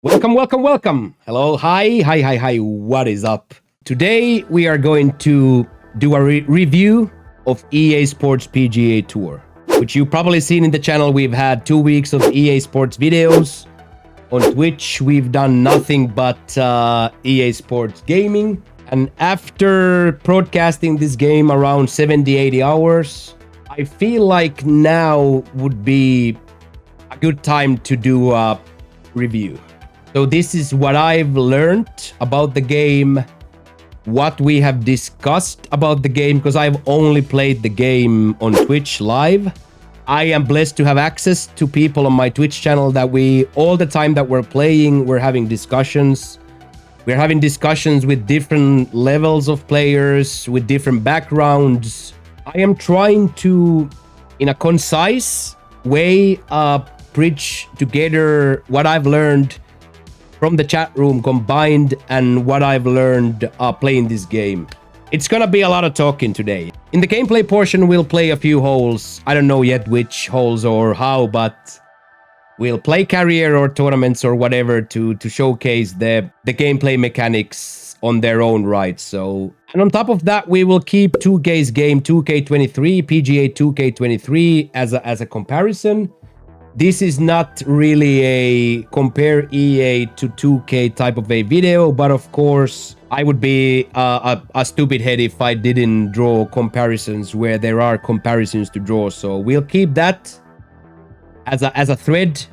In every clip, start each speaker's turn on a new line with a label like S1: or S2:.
S1: Welcome, welcome, welcome. Hello, hi. What is up? Today we are going to do a review of EA Sports PGA Tour, which you've probably seen in the channel. We've had 2 weeks of EA Sports videos. On Twitch, we've done nothing but EA Sports gaming. And after broadcasting this game around 70-80 hours, I feel like now would be a good time to do a review. So this is what I've learned about the game, what we have discussed about the game, because I've only played the game on Twitch live. I am blessed to have access to people on my Twitch channel that all the time that we're playing, we're having discussions. We're having discussions with different levels of players, with different backgrounds. I am trying to, in a concise way, bridge together what I've learned from the chat room combined and what I've learned playing this game. It's gonna be a lot of talking today. In the gameplay portion, we'll play a few holes. I don't know yet which holes or how, but we'll play career or tournaments or whatever to showcase the gameplay mechanics on their own right. So, and on top of that, we will keep 2K's game 2K23, PGA 2K23 as a comparison. This is not really a compare EA to 2K type of a video, but of course, I would be a stupid head if I didn't draw comparisons where there are comparisons to draw. So we'll keep that as a thread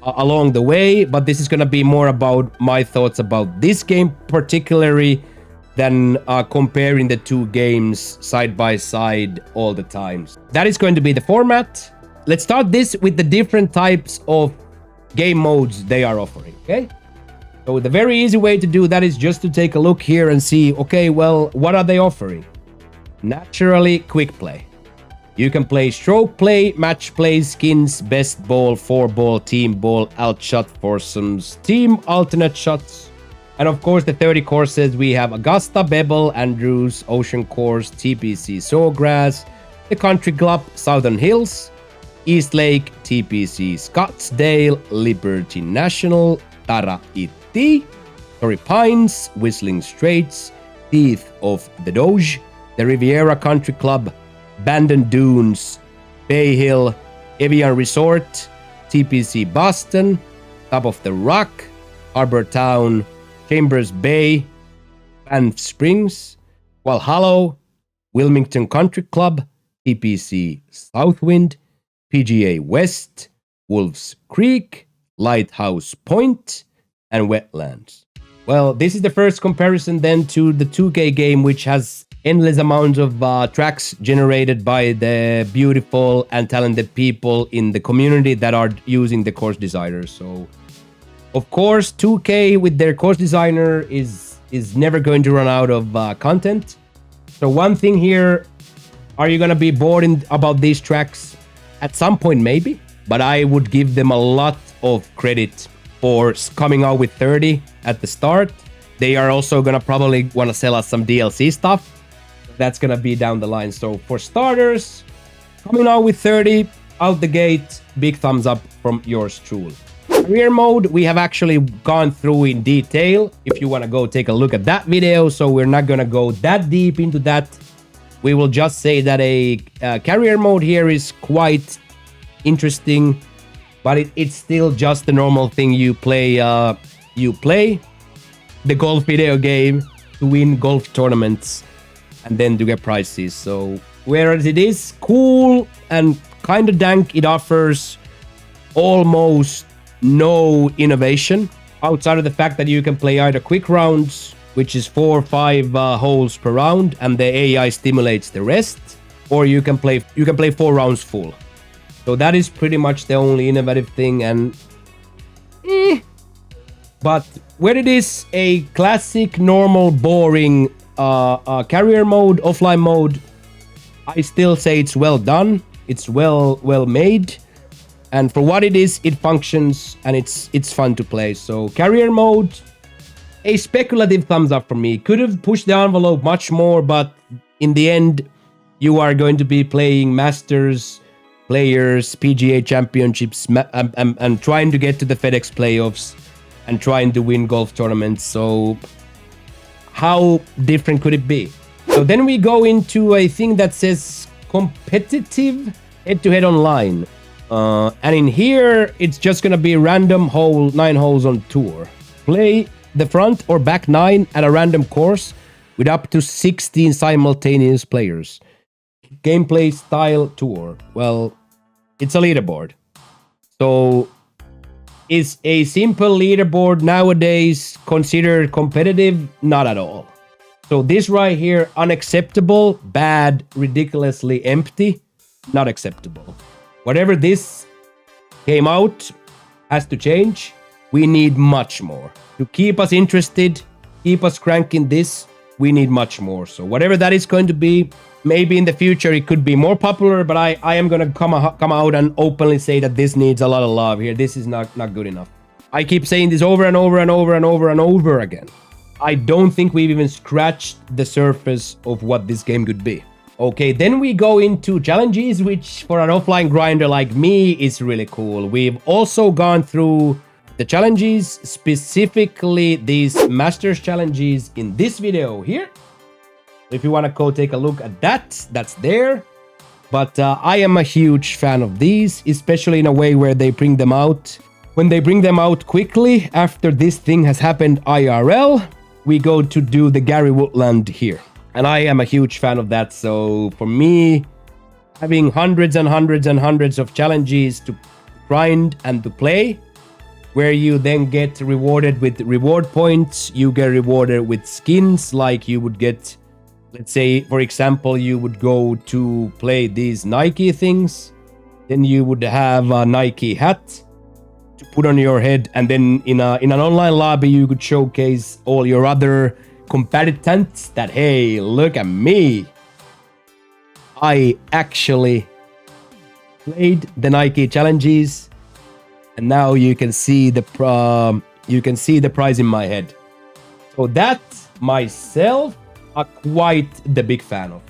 S1: along the way, but this is going to be more about my thoughts about this game particularly than comparing the two games side by side all the times. That is going to be the format. Let's start this with the different types of game modes they are offering, okay? So the very easy way to do that is just to take a look here and see, okay, well, what are they offering? Naturally, quick play. You can play stroke play, match play, skins, best ball, 4-ball, team ball, alt shot, foursomes, team alternate shots. And of course, the 30 courses, we have Augusta, Bevel, Andrews, Ocean Course, TPC Sawgrass, the Country Club, Southern Hills, East Lake, TPC Scottsdale, Liberty National, Torrey Pines, Whistling Straits, Teeth of the Doge, the Riviera Country Club, Bandon Dunes, Bay Hill, Evian Resort, TPC Boston, Top of the Rock, Harbor Town, Chambers Bay, Banff Springs, Walhalla, Wilmington Country Club, TPC Southwind, PGA West, Wolves Creek, Lighthouse Point, and Wetlands. Well, this is the first comparison then to the 2K game, which has endless amounts of tracks generated by the beautiful and talented people in the community that are using the course designer. So, of course, 2K with their course designer is never going to run out of content. So one thing here, are you going to be bored about these tracks? At some point, maybe, but I would give them a lot of credit for coming out with 30 at the start. They are also gonna probably want to sell us some DLC stuff. That's gonna be down the line. So for starters, coming out with 30 out the gate, big thumbs up from yours truly. Career mode, we have actually gone through in detail. If you want to go take a look at that video, so we're not gonna go that deep into that. We will just say that a career mode here is quite interesting, but it's still just the normal thing you play. You play the golf video game to win golf tournaments and then to get prizes. So whereas it is cool and kind of dank, it offers almost no innovation outside of the fact that you can play either quick rounds, which is 4 or 5 holes per round, and the AI stimulates the rest, or you can play 4 rounds full. So that is pretty much the only innovative thing, and but where it is a classic, normal, boring career mode, offline mode, I still say it's well done. It's well made, and for what it is, it functions and it's fun to play. So career mode, a speculative thumbs up from me. Could have pushed the envelope much more, but in the end, you are going to be playing Masters players, PGA championships, and trying to get to the FedEx playoffs and trying to win golf tournaments. So how different could it be? So then we go into a thing that says competitive head-to-head online. And in here, it's just gonna be random 9 holes on tour. Play the front or back 9 at a random course with up to 16 simultaneous players. Gameplay style tour. Well, it's a leaderboard. So is a simple leaderboard nowadays considered competitive? Not at all. So this right here, unacceptable, bad, ridiculously empty, not acceptable. Whatever this came out has to change. We need much more. To keep us interested, keep us cranking this, we need much more. So whatever that is going to be, maybe in the future it could be more popular, but I am going to come out and openly say that this needs a lot of love here. This is not good enough. I keep saying this over and over and over and over and over again. I don't think we've even scratched the surface of what this game could be. Okay, then we go into challenges, which for an offline grinder like me is really cool. We've also gone through the challenges, specifically these Masters challenges in this video here. If you want to go take a look at that, that's there. But I am a huge fan of these, especially in a way where they bring them out. When they bring them out quickly after this thing has happened IRL, we go to do the Gary Woodland here. And I am a huge fan of that. So for me, having hundreds and hundreds and hundreds of challenges to grind and to play, where you then get rewarded with reward points, you get rewarded with skins like you would get. Let's say, for example, you would go to play these Nike things. Then you would have a Nike hat to put on your head. And then in an online lobby, you could showcase all your other combatants that, hey, look at me. I actually played the Nike challenges. And now you can see the prize in my head. So that myself are quite the big fan of.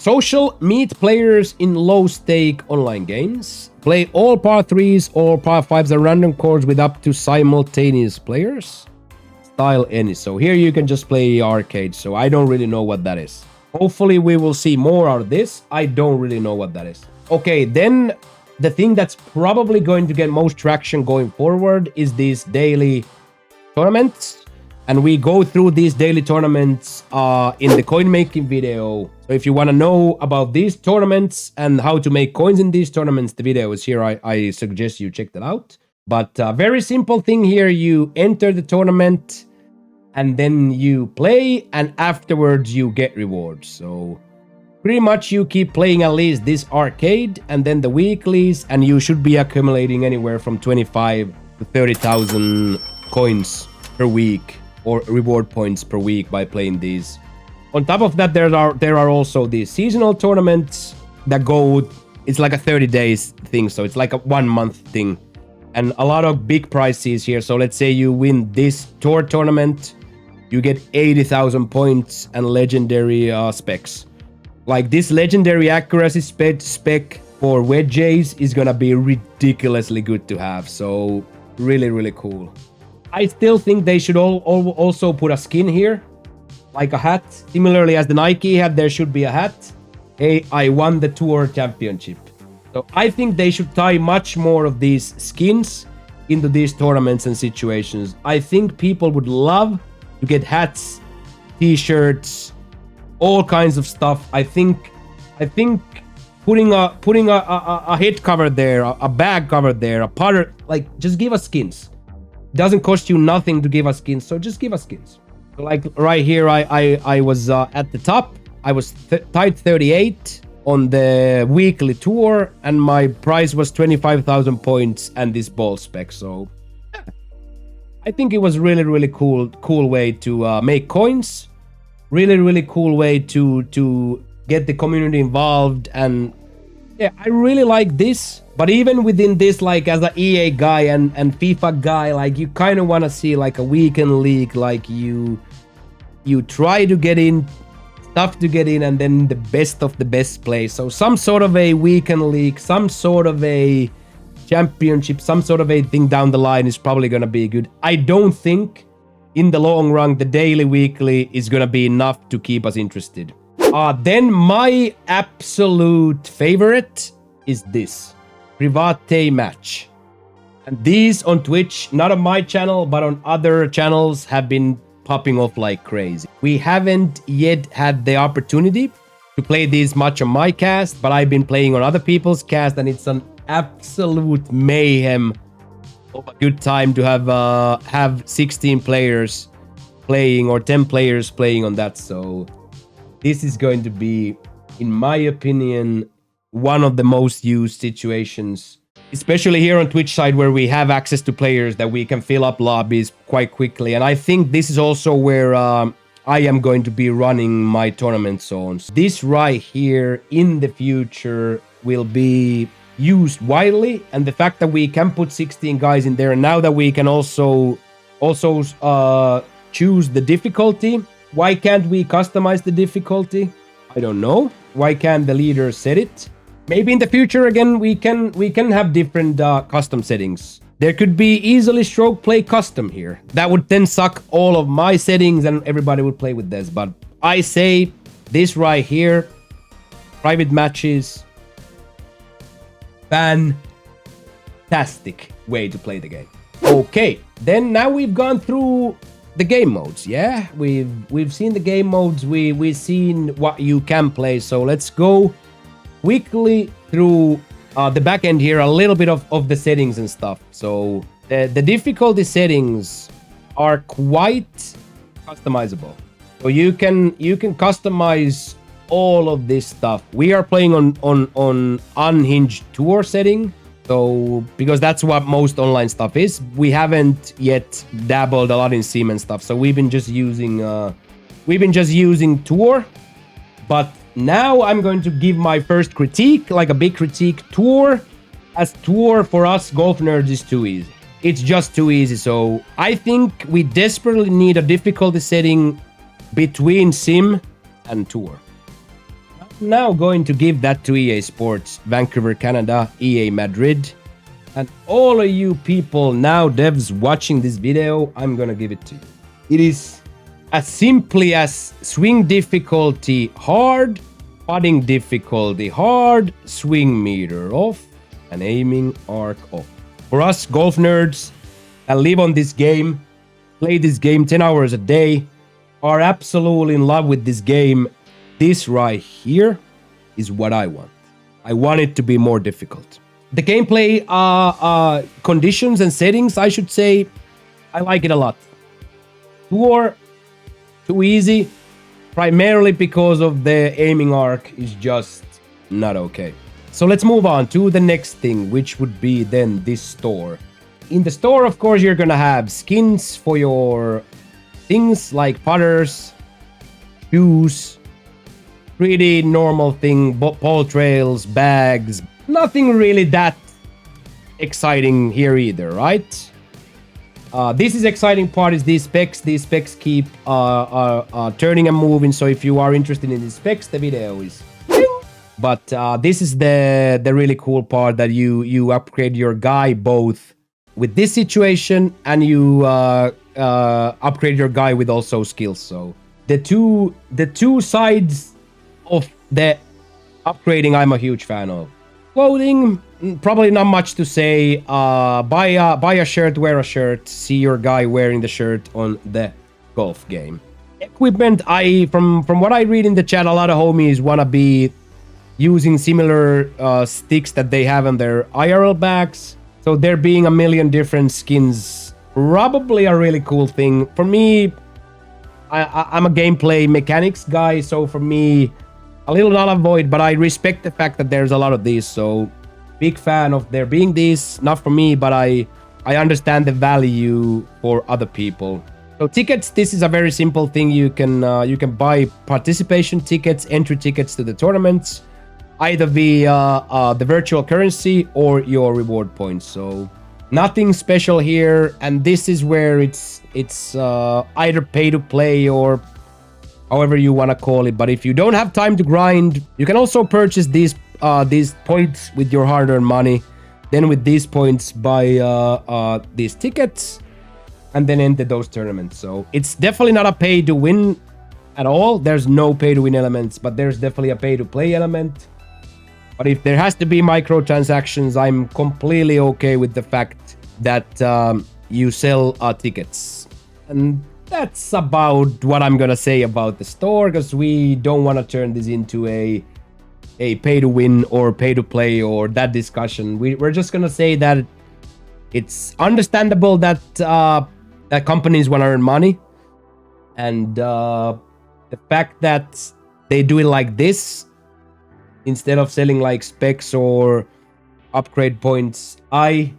S1: Social, meet players in low-stake online games. Play all par 3s or par 5s at random course with up to simultaneous players. Style any. So here you can just play arcade. So I don't really know what that is. Hopefully we will see more out of this. I don't really know what that is. Okay, then the thing that's probably going to get most traction going forward is these daily tournaments. And we go through these daily tournaments in the coin making video. So if you want to know about these tournaments and how to make coins in these tournaments, the video is here. I suggest you check that out. But very simple thing here. You enter the tournament and then you play, and afterwards you get rewards. So pretty much you keep playing at least this arcade and then the weeklies, and you should be accumulating anywhere from 25 to 30,000 coins per week, or reward points per week by playing these. On top of that, there are also these seasonal tournaments that go, it's like a 30 days thing, so it's like a 1 month thing. And a lot of big prizes here. So let's say you win this tour tournament, you get 80,000 points and legendary specs. Like this legendary accuracy spec for wedges is gonna be ridiculously good to have. So really, really cool. I still think they should also put a skin here, like a hat. Similarly as the Nike hat, there should be a hat. Hey, I won the tour championship. So I think they should tie much more of these skins into these tournaments and situations. I think people would love to get hats, t-shirts, all kinds of stuff. I think putting a head cover there, a bag cover there, a putter, like just give us skins. Doesn't cost you nothing to give us skins, so just give us skins. So like right here, I was at the top. I was tied 38 on the weekly tour, and my prize was 25,000 points and this ball spec. So yeah. I think it was really cool way to make coins. Really cool way to get the community involved, and yeah, I really like this. But even within this, like as an EA guy and FIFA guy, like you kind of want to see like a weekend league, like you try to get in stuff to get in, and then the best of the best play. So some sort of a weekend league, some sort of a championship, some sort of a thing down the line is probably going to be good. I don't think in the long run, the daily, weekly is going to be enough to keep us interested. Then my absolute favorite is this Private match. And these on Twitch, not on my channel, but on other channels, have been popping off like crazy. We haven't yet had the opportunity to play these much on my cast, but I've been playing on other people's cast, and it's an absolute mayhem of a good time to have 16 players playing or 10 players playing on that. So this is going to be, in my opinion, one of the most used situations, especially here on Twitch side, where we have access to players that we can fill up lobbies quite quickly. And I think this is also where I am going to be running my tournament zones. This right here in the future will be used widely, and the fact that we can put 16 guys in there, and now that we can also choose the difficulty. Why can't we customize the difficulty? I don't know. Why can't the leader set it? Maybe in the future again we can have different custom settings. There could be easily stroke play custom here. That would then suck all of my settings and everybody would play with this. But I say this right here, private matches, fantastic way to play the game. Okay, then now we've gone through the game modes. Yeah, we've seen the game modes. We've seen what you can play. So let's go quickly through the back end here, a little bit of the settings and stuff. So the difficulty settings are quite customizable. So you can customize all of this stuff. We are playing on unhinged tour setting. So because that's what most online stuff is. We haven't yet dabbled a lot in sim and stuff. So we've been just using tour. But now I'm going to give my first critique, like a big critique. Tour for us golf nerds is too easy. It's just too easy. So I think we desperately need a difficulty setting between sim and tour. I'm now going to give that to EA Sports, Vancouver, Canada, EA Madrid. And all of you people, now devs watching this video, I'm gonna give it to you. It is as simply as swing difficulty hard, putting difficulty hard, swing meter off, and aiming arc off. For us golf nerds that live on this game, play this game 10 hours a day, are absolutely in love with this game, this right here is what I want. I want it to be more difficult. The gameplay conditions and settings, I should say, I like it a lot. Tour, too easy, primarily because of the aiming arc is just not okay. So let's move on to the next thing, which would be then this store. In the store, of course, you're gonna have skins for your things like putters, shoes, pretty normal thing, ball trails, bags. Nothing really that exciting here either, right? This is exciting part is these specs. These specs keep turning and moving. So if you are interested in these specs, the video is. But this is the really cool part that you upgrade your guy both with this situation and you upgrade your guy with also skills. So the two sides of the upgrading I'm a huge fan of. Clothing, probably not much to say. Buy a shirt, wear a shirt, see your guy wearing the shirt on the golf game. Equipment, from what I read in the chat, a lot of homies wanna be using similar sticks that they have on their IRL bags. So there being a million different skins, probably a really cool thing. For me, I'm a gameplay mechanics guy, so for me, a little null and void, but I respect the fact that there's a lot of these. So big fan of there being these, not for me, but I understand the value for other people. So tickets, this is a very simple thing. You can buy participation tickets, entry tickets to the tournaments, either via the virtual currency or your reward points. So nothing special here, and this is where it's either pay to play or however you want to call it. But if you don't have time to grind, you can also purchase these points with your hard-earned money. then with these points buy these tickets, and then enter those tournaments. So it's definitely not a pay to win at all. There's no pay to win elements, but there's definitely a pay to play element. But if there has to be microtransactions, I'm completely okay with the fact that you sell tickets. And that's about what I'm gonna say about the store, because we don't want to turn this into a pay to win or pay to play or that discussion. We're just gonna say that it's understandable that that companies want to earn money, and the fact that they do it like this instead of selling like specs or upgrade points, I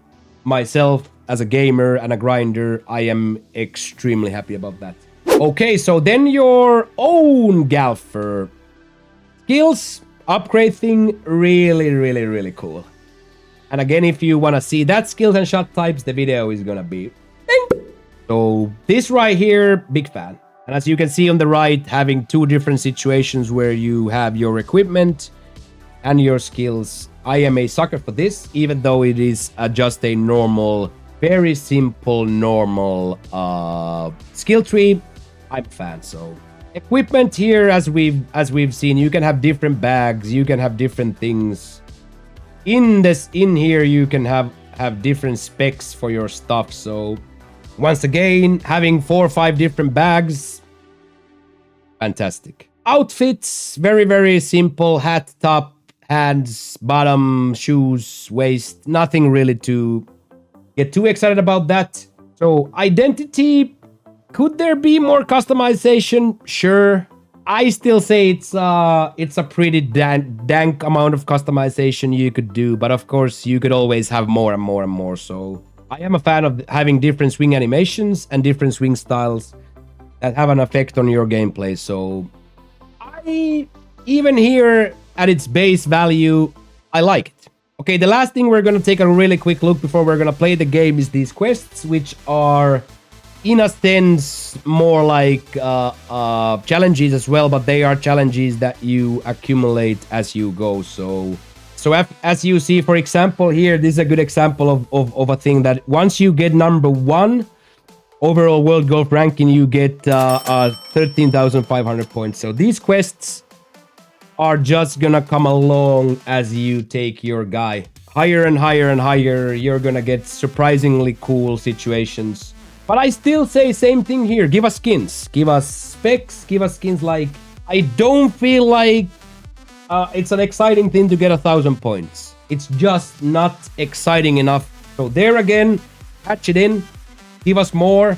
S1: myself as a gamer and a grinder, I am extremely happy about that. Okay, so then your own golfer skills upgrade thing, really cool. And again, if you want to see that skills and shot types, the video is gonna be ding. So this right here, big fan. And as you can see on the right, having two different situations where you have your equipment and your skills. I am a sucker for this, even though it is just a normal, very simple, normal skill tree. I'm a fan. So equipment here, as we've seen, you can have different bags, you can have different things. In here, you can have different specs for your stuff. So once again, having 4 or 5 different bags, fantastic. Outfits, very simple. Hat, top, hands, bottom, shoes, waist. Nothing really to get too excited about that. So identity, could there be more customization? Sure. I still say it's a pretty dank amount of customization you could do, but of course you could always have more and more and more. So I am a fan of having different swing animations and different swing styles that have an effect on your gameplay. So even here at its base value, I like it. Okay, the last thing we're gonna take a really quick look before we're gonna play the game is these quests, which are in a sense more like challenges as well, but they are challenges that you accumulate as you go. So as you see, for example, here, this is a good example of a thing that once you get number 1 overall world golf ranking, you get 13,500 points. So these quests are just gonna come along as you take your guy higher and higher and higher. You're gonna get surprisingly cool situations. But I still say same thing here. Give us skins, give us specs, give us skins. Like, I don't feel like it's an exciting thing to get 1,000 points. It's just not exciting enough. So there again, patch it in. Give us more.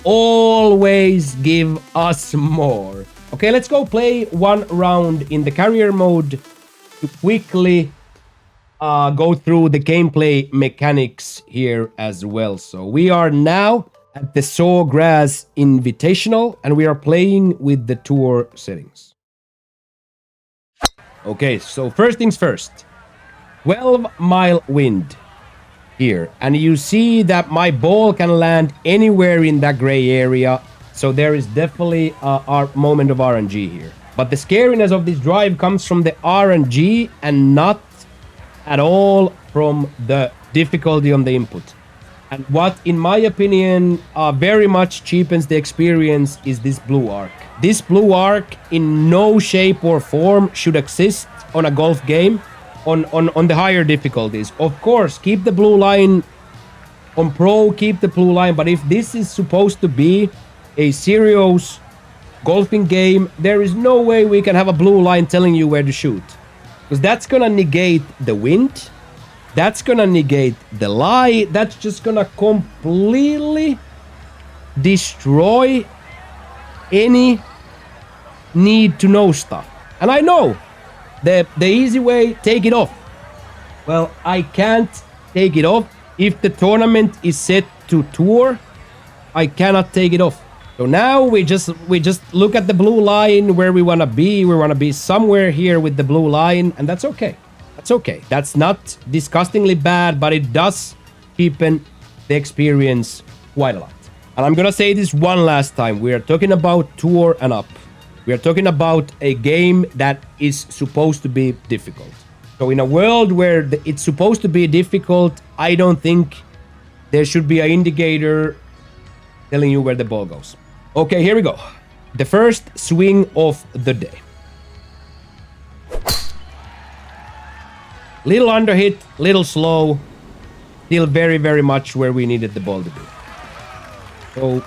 S1: Always give us more. Okay, let's go play one round in the carrier mode to quickly go through the gameplay mechanics here as well. So we are now at the Sawgrass Invitational, and we are playing with the tour settings. Okay, so first things first. 12-mile wind here, and you see that my ball can land anywhere in that gray area. So there is definitely a moment of RNG here. But the scariness of this drive comes from the RNG and not at all from the difficulty on the input. And what, in my opinion, very much cheapens the experience is this blue arc. This blue arc in no shape or form should exist on a golf game on the higher difficulties. Of course, keep the blue line on pro, keep the blue line, but if this is supposed to be a serious golfing game, there is no way we can have a blue line telling you where to shoot. Because that's gonna negate the wind, that's gonna negate the lie, that's just gonna completely destroy any need to know stuff. And I know the easy way, take it off. Well, I can't take it off. If the tournament is set to tour, I cannot take it off. So now we just look at the blue line where we want to be. We want to be somewhere here with the blue line, and that's okay. That's okay. That's not disgustingly bad, but it does cheapen the experience quite a lot. And I'm gonna say this one last time. We are talking about tour and up. We are talking about a game that is supposed to be difficult. So in a world where it's supposed to be difficult, I don't think there should be an indicator telling you where the ball goes. Okay, here we go. The first swing of the day. Little underhit, little slow. Still very, very much where we needed the ball to be. So,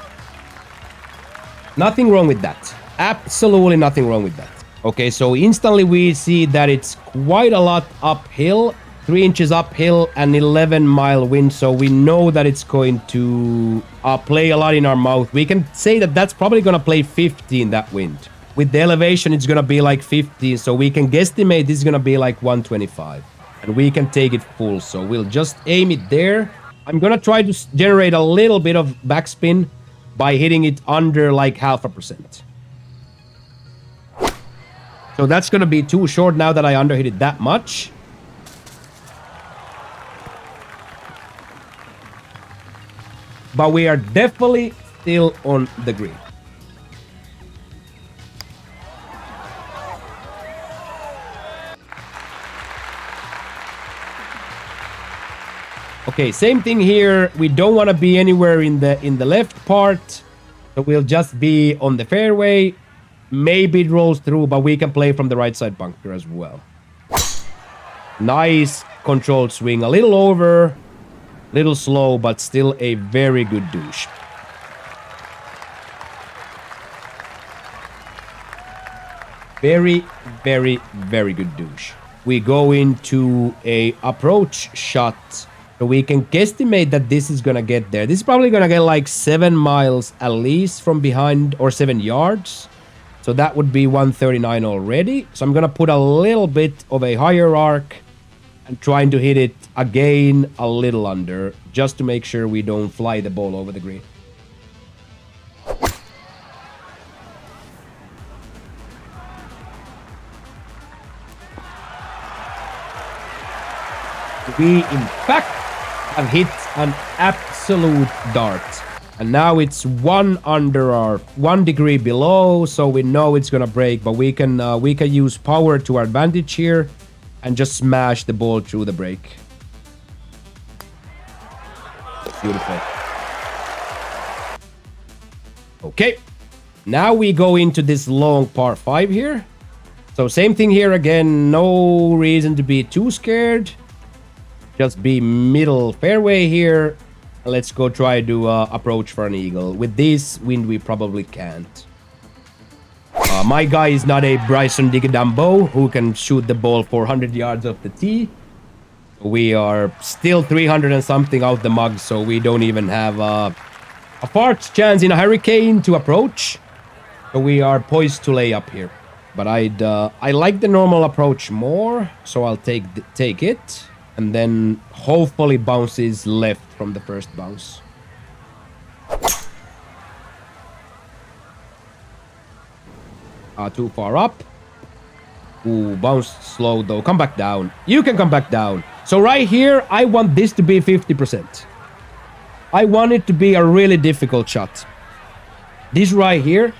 S1: nothing wrong with that. Absolutely nothing wrong with that. Okay, so instantly we see that it's quite a lot uphill. 3 inches uphill and 11-mile wind. So we know that it's going to play a lot in our mouth. We can say that that's probably going to play 50 in that wind. With the elevation, it's going to be like 50. So we can guesstimate this is going to be like 125. And we can take it full. So we'll just aim it there. I'm going to try to generate a little bit of backspin by hitting it under like 0.5%. So that's going to be too short now that I underhit it that much. But we are definitely still on the green. Okay, same thing here. We don't want to be anywhere in the left part. So we'll just be on the fairway. Maybe it rolls through, but we can play from the right side bunker as well. Nice controlled swing. A little over. Little slow, but still a very good douche. Very, very, very good douche. We go into a approach shot. So we can guesstimate that this is going to get there. This is probably going to get like 7 miles at least from behind, or 7 yards. So that would be 139 already. So I'm going to put a little bit of a higher arc. And trying to hit it again a little under, just to make sure we don't fly the ball over the green. We, in fact, have hit an absolute dart. And now it's 1 under our 1 degree below, so we know it's gonna break, but we can use power to our advantage here. And just smash the ball through the break. Beautiful. Okay. Now we go into this long par 5 here. So same thing here again. No reason to be too scared. Just be middle fairway here. Let's go try to approach for an eagle. With this wind, we probably can't. My guy is not a Bryson Diggadambo who can shoot the ball 400 yards off the tee. We are still 300 and something out the mug, so we don't even have a fart chance in a hurricane to approach. So we are poised to lay up here. But I like the normal approach more, so I'll take it. And then hopefully bounces left from the first bounce. Too far up. Ooh, bounce slow though. Come back down. You can come back down. So right here, I want this to be 50%. I want it to be a really difficult shot. This right here,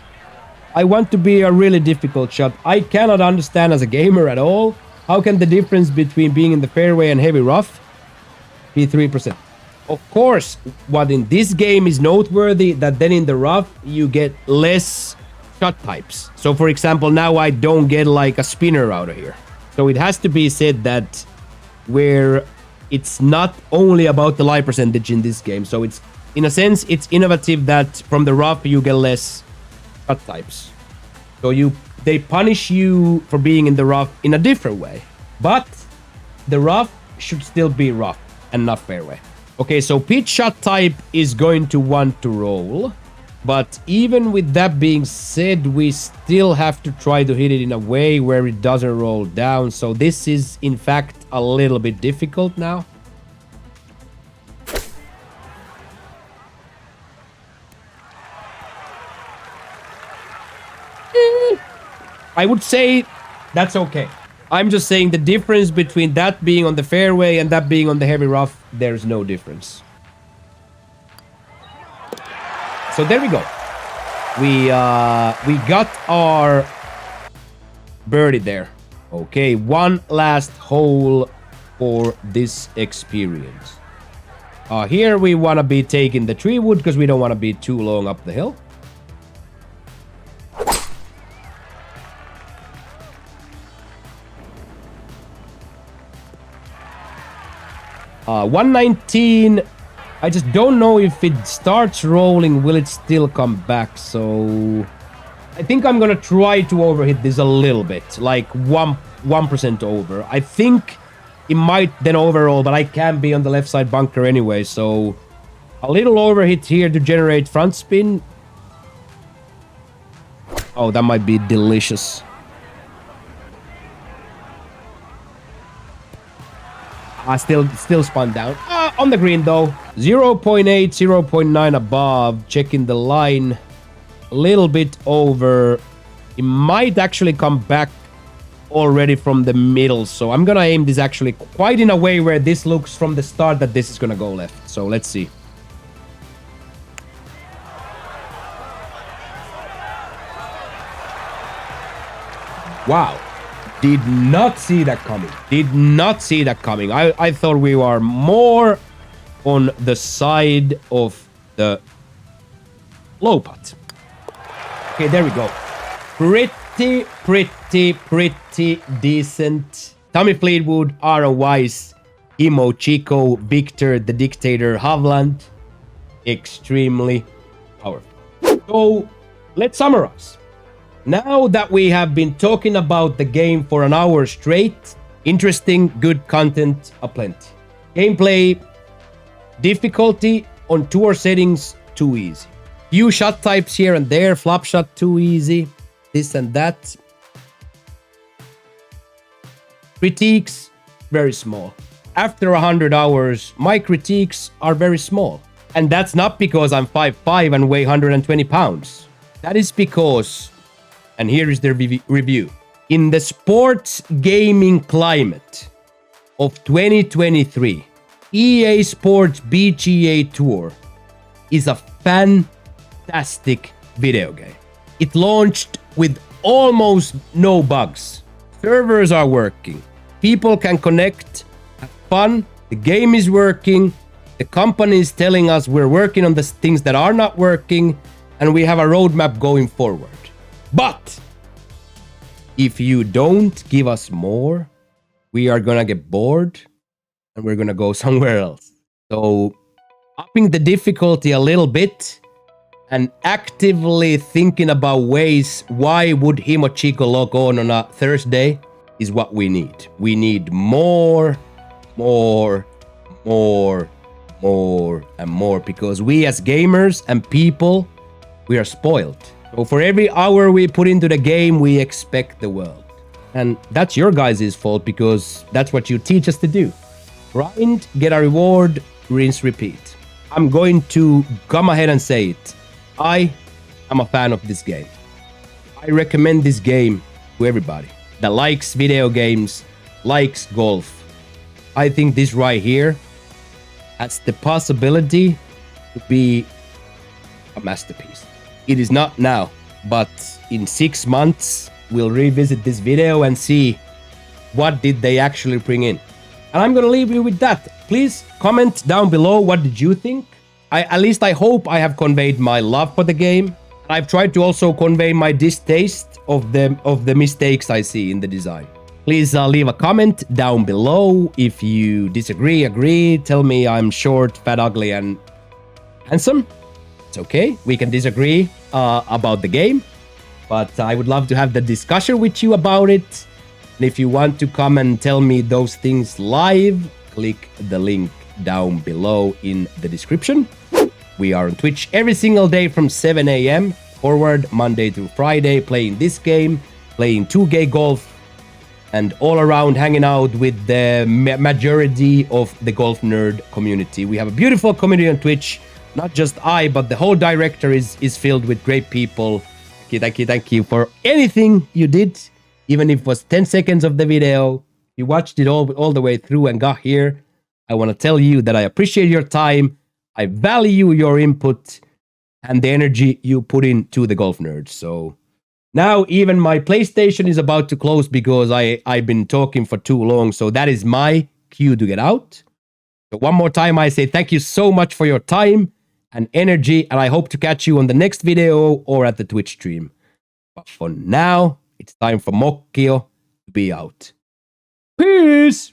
S1: I want to be a really difficult shot. I cannot understand as a gamer at all. How can the difference between being in the fairway and heavy rough be 3%? Of course, what in this game is noteworthy, that then in the rough, you get less shot types. So for example, now I don't get like a spinner out of here. So it has to be said that where it's not only about the lie percentage in this game. So it's, in a sense, it's innovative that from the rough you get less shot types. So they punish you for being in the rough in a different way. But the rough should still be rough and not fairway. Okay, so pitch shot type is going to want to roll. But even with that being said, we still have to try to hit it in a way where it doesn't roll down. So this is, in fact, a little bit difficult now. I would say that's okay. I'm just saying the difference between that being on the fairway and that being on the heavy rough, there's no difference. So there we go. We got our birdie there. Okay, one last hole for this experience. Here we want to be taking the tree wood because we don't want to be too long up the hill. Uh, 119. I just don't know if it starts rolling, will it still come back? So I think I'm gonna try to overhit this a little bit, like 1% over. I think it might then overroll, but I can be on the left side bunker anyway, so a little overhit here to generate front spin. Oh, that might be delicious. Still spun down. On the green though. 0.8, 0.9 above. Checking the line. A little bit over. It might actually come back already from the middle. So I'm gonna aim this actually quite in a way where this looks from the start that this is gonna go left. So let's see. Wow. Did not see that coming. Did not see that coming. I thought we were more on the side of the low putt. Okay, there we go. Pretty decent. Tommy Fleetwood, Aaron Weiss, Himo Chico, Victor the Dictator Hovland. Extremely powerful. So let's summarize. Now that we have been talking about the game for an hour straight, interesting, good content aplenty. Gameplay, difficulty on tour settings, too easy. Few shot types here and there, flop shot too easy, this and that. Critiques, very small. After 100 hours, my critiques are very small. And that's not because I'm 5'5" and weigh 120 pounds. That is because... And here is the review. In the sports gaming climate of 2023, EA Sports PGA Tour is a fantastic video game. It launched with almost no bugs. Servers are working. People can connect, have fun. The game is working. The company is telling us we're working on the things that are not working, and we have a roadmap going forward. But if you don't give us more, we are gonna get bored and we're gonna go somewhere else. So upping the difficulty a little bit and actively thinking about ways why would Himo Chico log on a Thursday is what we need. We need more, and more, because we as gamers and people, we are spoiled. So for every hour we put into the game, we expect the world. And that's your guys' fault because that's what you teach us to do. Grind, get a reward, rinse, repeat. I'm going to come ahead and say it. I am a fan of this game. I recommend this game to everybody that likes video games, likes golf. I think this right here has the possibility to be a masterpiece. It is not now, but in 6 months, we'll revisit this video and see what did they actually bring in. And I'm gonna leave you with that. Please comment down below, what did you think? At least I hope I have conveyed my love for the game. I've tried to also convey my distaste of the mistakes I see in the design. Please leave a comment down below if you disagree, agree, tell me I'm short, fat, ugly, and handsome. It's okay, we can disagree about the game, but I would love to have the discussion with you about it. And if you want to come and tell me those things live, click the link down below in the description. We are on Twitch every single day from 7 a.m. forward, Monday through Friday, playing this game, playing 2K golf, and all around hanging out with the majority of the golf nerd community. We have a beautiful community on Twitch. Not just I, but the whole director is filled with great people. Thank you for anything you did, even if it was 10 seconds of the video. You watched it all the way through and got here. I want to tell you that I appreciate your time. I value your input and the energy you put into the golf nerds. So Now even my PlayStation is about to close because I've been talking for too long. So that is my cue to get out. So one more time, I say thank you so much for your time and energy, and I hope to catch you on the next video or at the Twitch stream. But for now, it's time for Mokkio to be out. Peace!